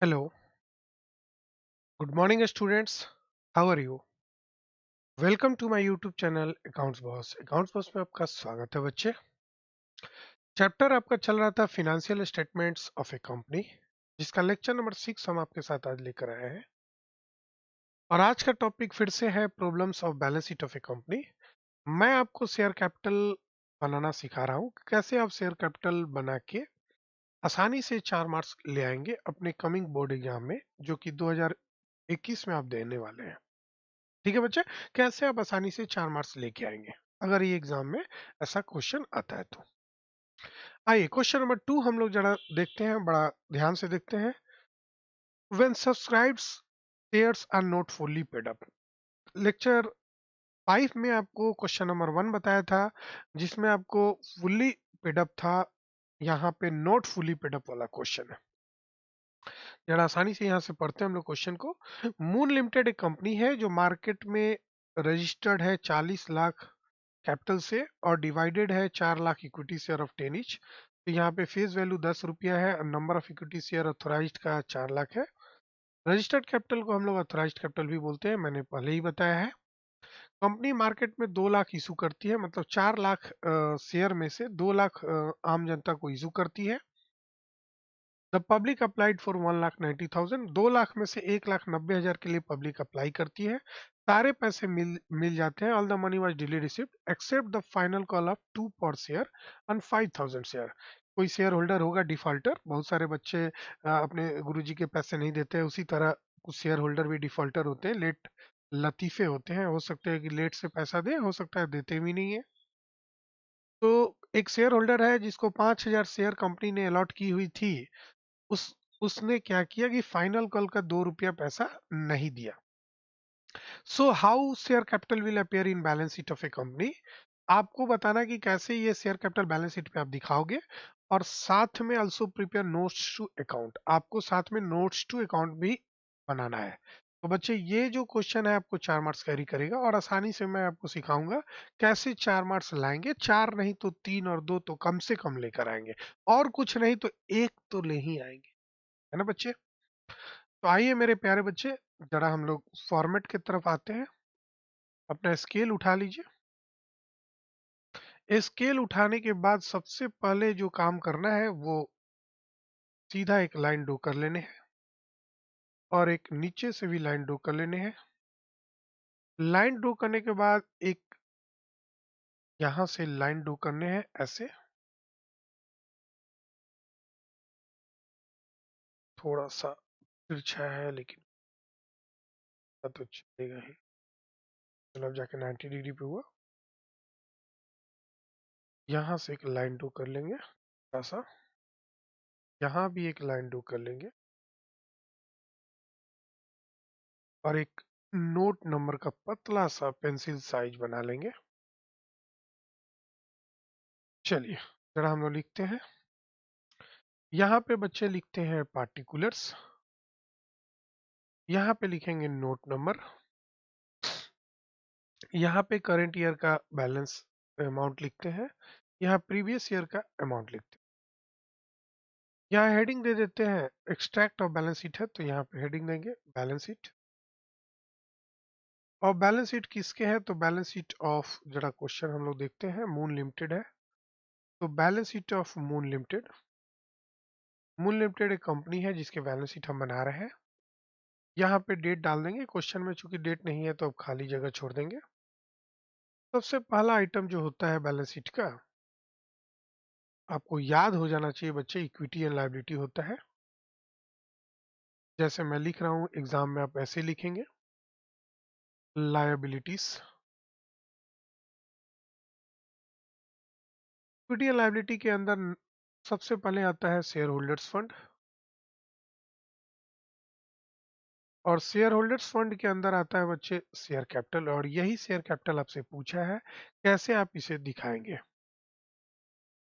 Hello, good morning students. How are you? Welcome to my YouTube channel Accounts Boss. Accounts Boss में आपका स्वागत है बच्चे। Chapter आपका चल रहा था financial statements of A company, जिसका लेक्चर नंबर 6 हम आपके साथ आज लेकर आए हैं। और आज का टॉपिक फिर से है problems of balance sheet of A company. मैं आपको शेयर कैपिटल बनाना सिखा रहा हूँ कि कैसे आप शेयर कैपिटल बना के आसानी से 4 मार्क्स ले आएंगे अपने कमिंग बोर्ड एग्जाम में, जो कि 2021 में आप देने वाले हैं। ठीक है बच्चे, कैसे आप आसानी से 4 मार्क्स लेके आएंगे अगर ये एग्जाम में ऐसा क्वेश्चन आता है तो। आइए क्वेश्चन नंबर 2 हम लोग जरा देखते हैं, बड़ा ध्यान से देखते हैं। When subscribes shares are not fully paid up. Lecture 5 में आपको क्वेश्चन नंबर 1 बताया था, जिसमें आपको फुल्ली पेड अप था। यहाँ पे नॉट फुल्ली पेड अप वाला क्वेश्चन है। जरा आसानी से यहाँ से पढ़ते हैं हम लोग क्वेश्चन को। मून लिमिटेड एक कंपनी है जो मार्केट में रजिस्टर्ड है 40 लाख कैपिटल से, और डिवाइडेड है 4 lakh equity share of 10 each. तो यहाँ पे फेस वैल्यू 10 रुपया है और number of equity share authorised का 4 लाख है। रजिस्टर्ड कैपिटल को हम लोग ऑथोराइज्ड कैपिटल भी बोलते हैं, मैंने पहले ही बताया है। कंपनी मार्केट में 2 लाख इशू करती है, मतलब 4 लाख शेयर में से 2 लाख आम जनता को इशू करती है। The public applied for 1,90,000। 2 lakh में से 1,90,000 के लिए पब्लिक अप्लाई करती है। सारे पैसे मिल मिल जाते हैं। All the money was delay received except the final call of 2 per share on 5,000 share. कोई शेयर होल्डर होगा डिफॉल्टर, बहुत सारे बच्चे अपने गुरुजी के पैसे नहीं देते हैं, उसी तरह कुछ शेयर होल्डर भी डिफॉल्टर होते हैं, लेट लतीफे होते हैं। हो सकते हैं कि लेट से पैसा दे, हो सकता है देते भी नहीं है। तो एक शेयर होल्डर है जिसको 5,000 शेयर कंपनी ने अलॉट की हुई थी, उस उसने क्या किया कि फाइनल कॉल का 2 रुपया पैसा नहीं दिया। So how share capital will appear in balance sheet of A company. आपको बताना कि कैसे ये शेयर कैपिटल बैलेंस शीट में आप दिखाओगे, और साथ में also prepare notes to account. आपको साथ में नोट्स टू अकाउंट भी बनाना है। तो बच्चे ये जो क्वेश्चन है आपको 4 मार्क्स कैरी करेगा, और आसानी से मैं आपको सिखाऊंगा कैसे 4 मार्क्स लाएंगे। 4 नहीं तो 3 और 2 तो कम से कम लेकर आएंगे, और कुछ नहीं तो एक तो ले ही आएंगे, है ना बच्चे। तो आइए मेरे प्यारे बच्चे, जरा हम लोग फॉर्मेट की तरफ आते हैं। अपना स्केल उठा लीजिए। स्केल उठाने के बाद सबसे पहले जो काम करना है वो सीधा एक लाइन ड्रॉ कर लेने हैं, और एक नीचे से भी लाइन ड्रॉ कर लेने हैं। लाइन ड्रॉ करने के बाद एक यहाँ से लाइन ड्रॉ करने हैं ऐसे। थोड़ा सा तिरछा है लेकिन तो चलेगा ही। चलो अब जाके 90 डिग्री पे हुआ। यहाँ से एक लाइन ड्रॉ कर लेंगे थोड़ा सा। यहाँ भी एक लाइन ड्रॉ कर लेंगे, और एक नोट नंबर का पतला सा पेंसिल साइज बना लेंगे। चलिए जरा हम लोग लिखते हैं। यहाँ पे बच्चे लिखते हैं पार्टिकुलर्स, यहाँ पे लिखेंगे नोट नंबर, यहाँ पे करंट ईयर का बैलेंस अमाउंट लिखते हैं, यहाँ प्रीवियस ईयर का अमाउंट लिखते हैं। यहाँ हेडिंग दे देते हैं, एक्सट्रैक्ट ऑफ बैलेंस शीट है तो यहाँ पे हेडिंग देंगे बैलेंस शीट। और बैलेंस शीट किसके है, तो बैलेंस शीट ऑफ, जरा क्वेश्चन हम लोग देखते हैं, मून लिमिटेड है। तो balance sheet of moon limited. Moon limited एक कंपनी है जिसके बैलेंस शीट हम बना रहे हैं। यहाँ पे डेट डाल देंगे, क्वेश्चन में चूंकि डेट नहीं है तो अब खाली जगह छोड़ देंगे। सबसे पहला आइटम जो होता है बैलेंस शीट का, आपको याद हो जाना चाहिए बच्चे, इक्विटी एंड लायबिलिटी होता है। जैसे मैं लिख रहा हूँ एग्जाम में आप ऐसे लिखेंगे, लायबिलिटीज। इक्विटी एंड लायबिलिटी के अंदर सबसे पहले आता है शेयर होल्डर्स फंड, और शेयर होल्डर्स फंड के अंदर आता है बच्चे शेयर कैपिटल। और यही शेयर कैपिटल आपसे पूछा है कैसे आप इसे दिखाएंगे।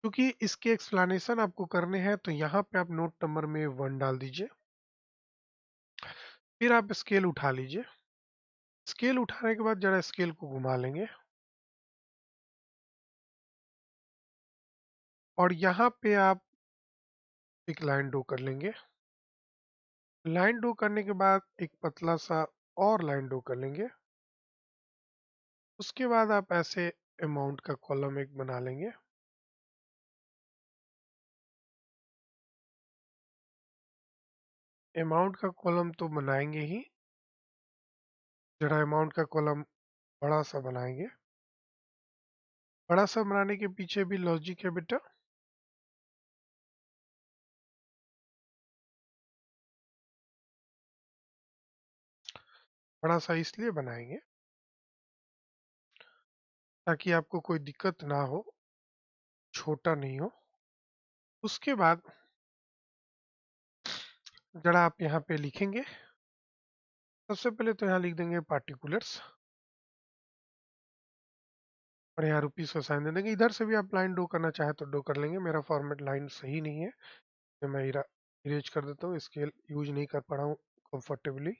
क्योंकि इसके एक्सप्लेनेशन आपको करने हैं तो यहाँ पे आप नोट नंबर में 1 डाल दीजिए। फिर आप स्केल उठा लीजिए। स्केल उठाने के बाद जरा स्केल को घुमा लेंगे, और यहाँ पे आप एक लाइन ड्रॉ कर लेंगे। लाइन ड्रॉ करने के बाद एक पतला सा और लाइन ड्रॉ कर लेंगे। उसके बाद आप ऐसे अमाउंट का कॉलम एक बना लेंगे। अमाउंट का कॉलम तो बनाएंगे ही, जरा अमाउंट का कॉलम बड़ा सा बनाएंगे। बड़ा सा बनाने के पीछे भी लॉजिक है बेटा। बड़ा सा इसलिए बनाएंगे ताकि आपको कोई दिक्कत ना हो, छोटा नहीं हो। उसके बाद जरा आप यहाँ पे लिखेंगे। सबसे पहले तो यहाँ लिख देंगे पार्टिकुलर्स और यहाँ रुपीस का साइन दे देंगे। इधर से भी आप लाइन ड्रॉ करना चाहे तो ड्रॉ कर लेंगे। मेरा फॉर्मेट लाइन सही नहीं है तो मैं इरेज कर देता हूँ, स्केल यूज नहीं कर पा रहा हूँ कंफर्टेबली।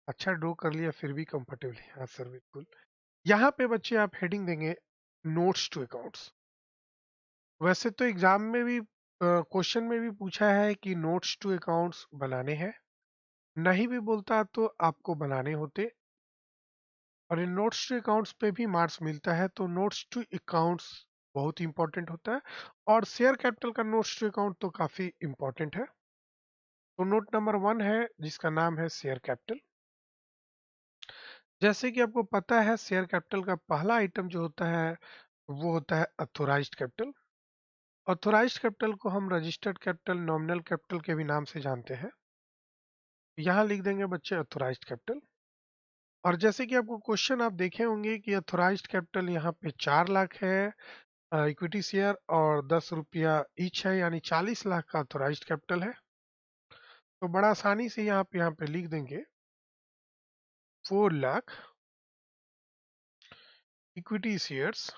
अच्छा ड्रॉ कर लिया फिर भी कंफर्टेबली, हाँ सर बिल्कुल। यहाँ पे बच्चे आप हेडिंग देंगे नोट्स टू अकाउंट्स। वैसे तो एग्जाम में भी क्वेश्चन में भी पूछा है कि नोट्स टू अकाउंट्स बनाने हैं, नहीं भी बोलता तो आपको बनाने होते। और इन नोट्स टू अकाउंट्स पे भी मार्क्स मिलता है, तो नोट्स टू अकाउंट्स बहुत इंपॉर्टेंट होता है। और शेयर कैपिटल का नोट्स टू अकाउंट तो काफी इंपॉर्टेंट है। तो नोट नंबर 1 है जिसका नाम है शेयर कैपिटल। जैसे कि आपको पता है शेयर कैपिटल का पहला आइटम जो होता है वो होता है अथोराइज्ड कैपिटल। ऑथोराइज्ड कैपिटल को हम रजिस्टर्ड कैपिटल, नॉमिनल कैपिटल के भी नाम से जानते हैं। यहाँ लिख देंगे बच्चे अथोराइज्ड कैपिटल। और जैसे कि आपको क्वेश्चन आप देखे होंगे कि अथोराइज्ड कैपिटल यहाँ पे 4 लाख है इक्विटी शेयर और 10 रुपया ईच है, यानी 40 लाख का अथोराइज्ड कैपिटल है। तो बड़ा आसानी से यहाँ पे लिख देंगे 4 lakh equity shares,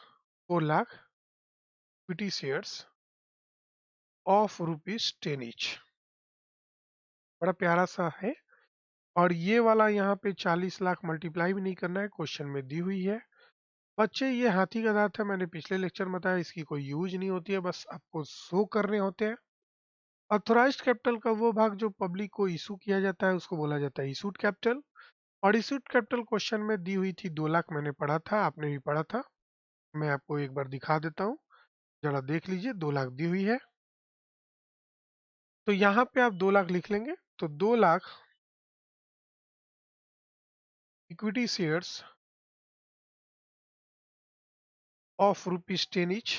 4 lakh equity shares of rupees 10 each. बड़ा प्यारा सा है। और ये वाला यहाँ पे 40 लाख मल्टीप्लाई भी नहीं करना है, क्वेश्चन में दी हुई है। बच्चे ये हाथी का दांत है, मैंने पिछले लेक्चर में बताया, इसकी कोई यूज नहीं होती है, बस आपको शो करने होते हैं। ऑथोराइज्ड कैपिटल का वो भाग जो पब्लिक को इशू किया जाता है उसको बोला जाता है इशूड कैपिटल। और इशूड कैपिटल क्वेश्चन में दी हुई थी 2 लाख, मैंने पढ़ा था, आपने भी पढ़ा था। मैं आपको एक बार दिखा देता हूँ, जरा देख लीजिए 2 लाख दी हुई है। तो यहाँ पे आप 2 लाख लिख लेंगे। तो 2 lakh equity shares of rupees 10 each.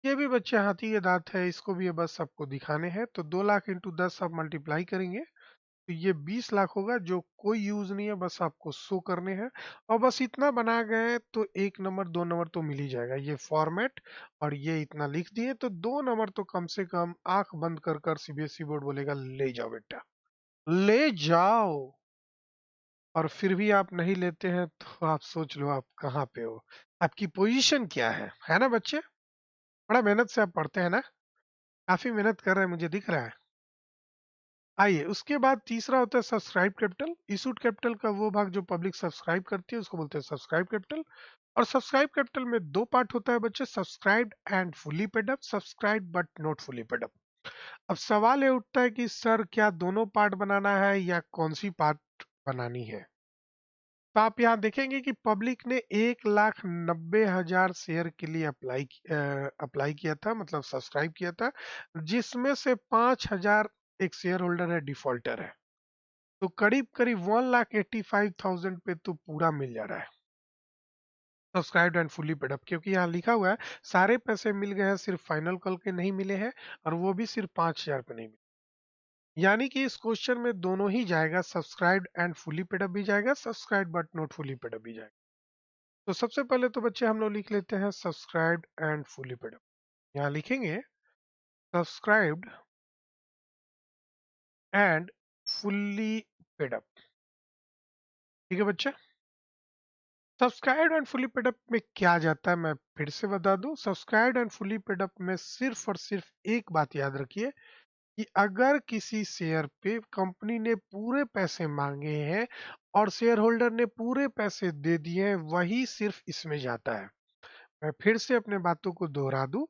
ये भी बच्चे हाथी के दांत है, इसको भी ये बस आपको दिखाने हैं। तो 2 लाख इंटू 10 आप मल्टीप्लाई करेंगे तो ये 20 लाख होगा, जो कोई यूज नहीं है, बस आपको शो करने हैं। और बस इतना बना गए तो 1 नंबर 2 नंबर तो मिल ही जाएगा, ये फॉर्मेट। और ये इतना लिख दिए तो 2 नंबर तो कम से कम आंख बंद कर कर सीबीएसई बोर्ड बोलेगा ले जाओ बेटा, ले जाओ। और फिर भी आप नहीं लेते हैं तो आप सोच लो आप कहाँ पे हो, आपकी पोजीशन क्या है ना बच्चे। बड़ा मेहनत से आप पढ़ते हैं ना, काफी मेहनत कर रहे हैं मुझे दिख रहा है। आइए उसके बाद तीसरा होता है सब्सक्राइब कैपिटल। इशूड कैपिटल का वो भाग जो पब्लिक सब्सक्राइब करती है उसको बोलते हैं सब्सक्राइब कैपिटल। और सब्सक्राइब कैपिटल में 2 पार्ट होता है बच्चे, subscribed and fully paid up, subscribe but not fully paid up. अब सवाल ये उठता है कि सर क्या दोनों पार्ट बनाना है या कौन सी पार्ट बनानी है। तो आप यहाँ देखेंगे कि पब्लिक ने 1,90,000 शेयर के लिए अप्लाई किया था, मतलब सब्सक्राइब किया था, जिसमें से 5,000 एक शेयर होल्डर है, डिफॉल्टर है। तो करीब करीब 1,85,000 पे तो पूरा मिल जा रहा है subscribed and fully paid up, क्योंकि यहाँ लिखा हुआ है सारे पैसे मिल गए हैं, सिर्फ फाइनल कॉल के नहीं मिले हैं, और वो भी सिर्फ 5,000 पे नहीं मिले। यानी कि इस क्वेश्चन में दोनों ही जाएगा, subscribed and fully paid up भी जाएगा, subscribed but not fully paid up भी जाएगा। तो सबसे पहले तो बच्चे हम लोग लिख लेते हैं subscribed and fully paid up. यहाँ लिखेंगे subscribed and fully paid up. ठीक है बच्चे। Subscribed and fully paid up में क्या जाता है मैं फिर से बता दूं, subscribed and fully paid up में सिर्फ और सिर्फ एक बात याद रखिए कि अगर किसी शेयर पे कंपनी ने पूरे पैसे मांगे हैं और शेयर होल्डर ने पूरे पैसे दे दिए हैं, वही सिर्फ इसमें जाता है। मैं फिर से अपने बातों को दोहरा दूं,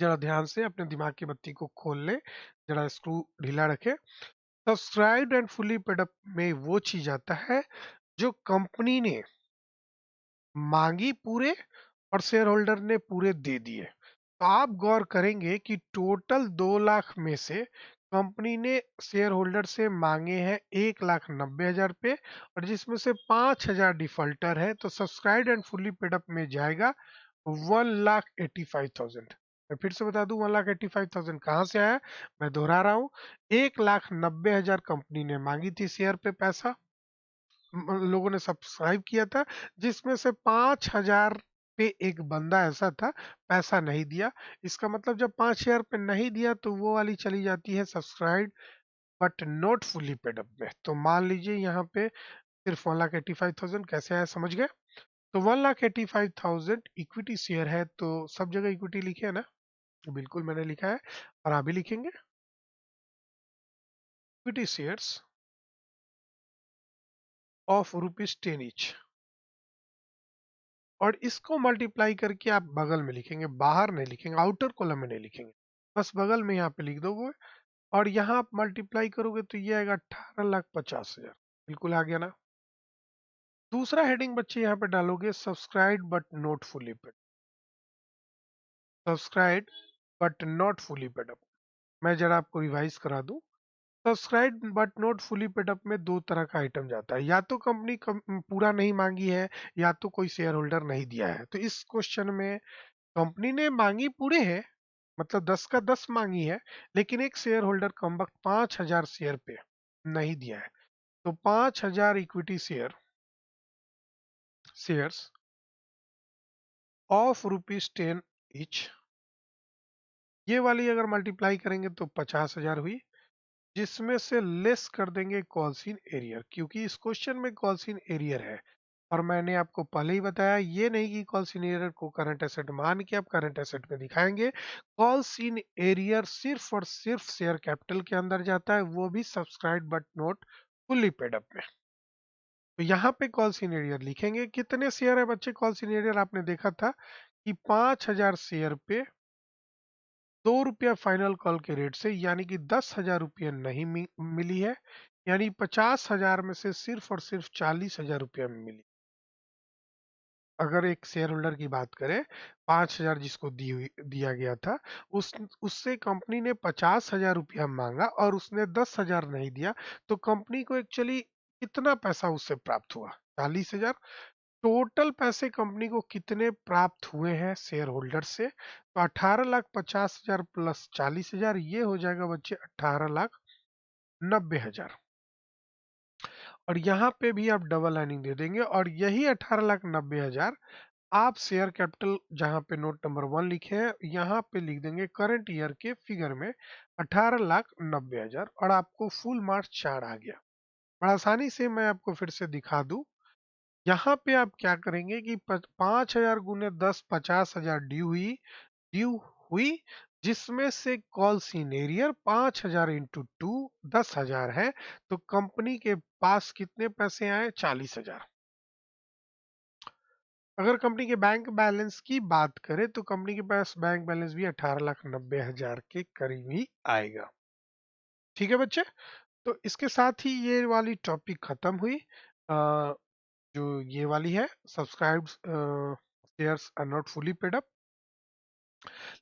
जरा ध्यान से अपने दिमाग की बत्ती को खोल ले, जरा स्क्रू ढीला रखे। Subscribed and fully paid up में वो चीज आता है जो कंपनी ने मांगी पूरे और शेयर होल्डर ने पूरे दे दिए। तो आप गौर करेंगे कि टोटल 2 लाख में से कंपनी ने शेयर होल्डर से मांगे हैं 1,90,000 रुपये, और जिसमें से 5,000 डिफॉल्टर है, तो subscribe and fully paid up में जाएगा 1,85,000। मैं फिर से बता दूं, 1,85,000 कहाँ से आया? मैं दोहरा रहा हूँ, 1,90,000 कंपनी ने मांगी थी शेयर पे पैसा, लोगों ने सब्सक्राइब किया था, जिसमें से 5,000 पे एक बंदा ऐसा था पैसा नहीं दिया। इसका मतलब जब 5,000 पे नहीं दिया तो वो वाली चली जाती है subscribe but not fully paid up में। तो मान लीजिए यहाँ पे सिर्फ 1,85,000 कैसे आया, समझ गए? तो 1,85,000 इक्विटी शेयर है, तो सब जगह इक्विटी लिखे है ना? बिल्कुल मैंने लिखा है, और आप भी लिखेंगे इक्विटी शेयर्स ऑफ ₹10 ईच, और इसको मल्टीप्लाई करके आप बगल में लिखेंगे, बाहर नहीं लिखेंगे, आउटर कॉलम में नहीं लिखेंगे, बस बगल में यहाँ पे लिख दोगे। और यहाँ आप मल्टीप्लाई करोगे तो ये आएगा 18,50,000। बिल्कुल आ गया ना? दूसरा हेडिंग बच्चे यहाँ पे डालोगे, subscribe but not fully paid. Subscribe but not fully paid up. मैं जरा आपको रिवाइज करा दूं, subscribe but not fully paid up में दो तरह का आइटम जाता है, या तो कंपनी पूरा नहीं मांगी है, या तो कोई शेयर होल्डर नहीं दिया है। तो इस क्वेश्चन में कंपनी ने मांगी पूरे हैं, मतलब 10 का 10 मांगी है, लेकिन एक शेयर होल्डर कम वक्त 5,000 शेयर पे नहीं दिया है। तो 5,000 इक्विटी शेयर्स ऑफ ₹10 ईच, ये वाली अगर मल्टीप्लाई करेंगे तो 50,000 हुई, जिसमें से लेस कर देंगे कॉल्स इन एरियर, क्योंकि इस क्वेश्चन में कॉल्स इन एरियर है। और मैंने आपको पहले ही बताया, ये नहीं कि कॉल्स इन एरियर को करंट एसेट मान के आप करंट एसेट में दिखाएंगे। कॉल्स इन एरियर सिर्फ और सिर्फ शेयर कैपिटल के अंदर जाता है, वो भी subscribe but not fully paid up में। तो यहाँ पे कॉल्स इन एरियर लिखेंगे। कितने शेयर है बच्चे कॉल्स इन एरियर? आपने देखा था कि 5,000 शेयर पे ₹2 फाइनल कॉल के रेट से, यानी कि 10,000 रुपये नहीं मिली है, यानी 50,000 में से सिर्फ और सिर्फ 40,000 रुपया मिली। अगर एक शेयर होल्डर की बात करें, 5,000 जिसको दिया गया था, उससे कंपनी ने 50,000 रुपया मांगा और उसने 10,000 नहीं दिया, तो कंपनी को एक्चुअली कितना पैसा उससे प्राप्त हुआ? 40,000। टोटल पैसे कंपनी को कितने प्राप्त हुए हैं शेयर होल्डर से? तो 18,50,000 प्लस 40,000, ये हो जाएगा बच्चे 18,90,000। और यहाँ पे भी आप डबल लाइनिंग दे देंगे, और यही 18,90,000 आप शेयर कैपिटल जहाँ पे नोट नंबर 1 लिखे हैं, यहाँ पे लिख देंगे करंट ईयर के फिगर में 18,90,000, और आपको फुल मार्क्स 4 आ गया। और आसानी से मैं आपको फिर से दिखा दूं, यहाँ पे आप क्या करेंगे कि 5,000 गुने 10 50,000 ड्यू हुई, जिसमें से कॉल सीनियर 5,000 इंटू 2 10,000 है। तो कंपनी के पास कितने पैसे आए? 40,000। अगर कंपनी के बैंक बैलेंस की बात करें तो कंपनी के पास बैंक बैलेंस भी 18,90,000 के करीब ही आएगा। ठीक है बच्चे, तो इसके साथ ही ये वाली टॉपिक खत्म हुई। जो ये वाली है, subscribe shares are not fully paid up.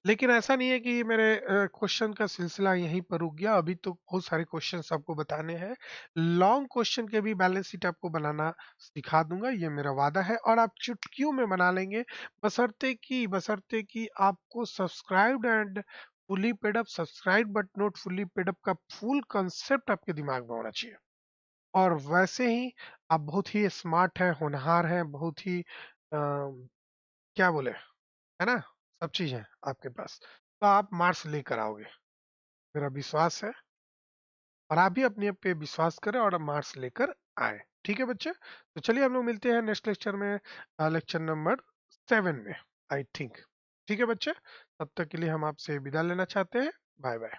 लेकिन ऐसा नहीं है कि ये मेरे क्वेश्चन का सिलसिला यहीं पर रुक गया, अभी तो बहुत सारे क्वेश्चंस आपको बताने हैं। लॉन्ग क्वेश्चन के भी बैलेंस शीट आपको बनाना सिखा दूंगा, ये मेरा वादा है, और आप चुटकियों में बना लेंगे, बशर्ते कि आपको subscribed and fully paid up, subscribe but not fully paid up का फुल कंसेप्ट आपके दिमाग में होना चाहिए। और वैसे ही आप बहुत ही स्मार्ट हैं, होनहार हैं, बहुत ही क्या बोले, है ना? सब चीज़ है आपके पास, तो आप मार्क्स लेकर आओगे, मेरा विश्वास है। और आप भी अपने आप पे विश्वास करें और मार्क्स लेकर आए। ठीक है बच्चे? तो चलिए हम लोग मिलते हैं नेक्स्ट लेक्चर में, लेक्चर नंबर 7 में, आई थिंक। ठीक है बच्चे? तब तक के लिए हम आपसे विदा लेना चाहते हैं। Bye bye.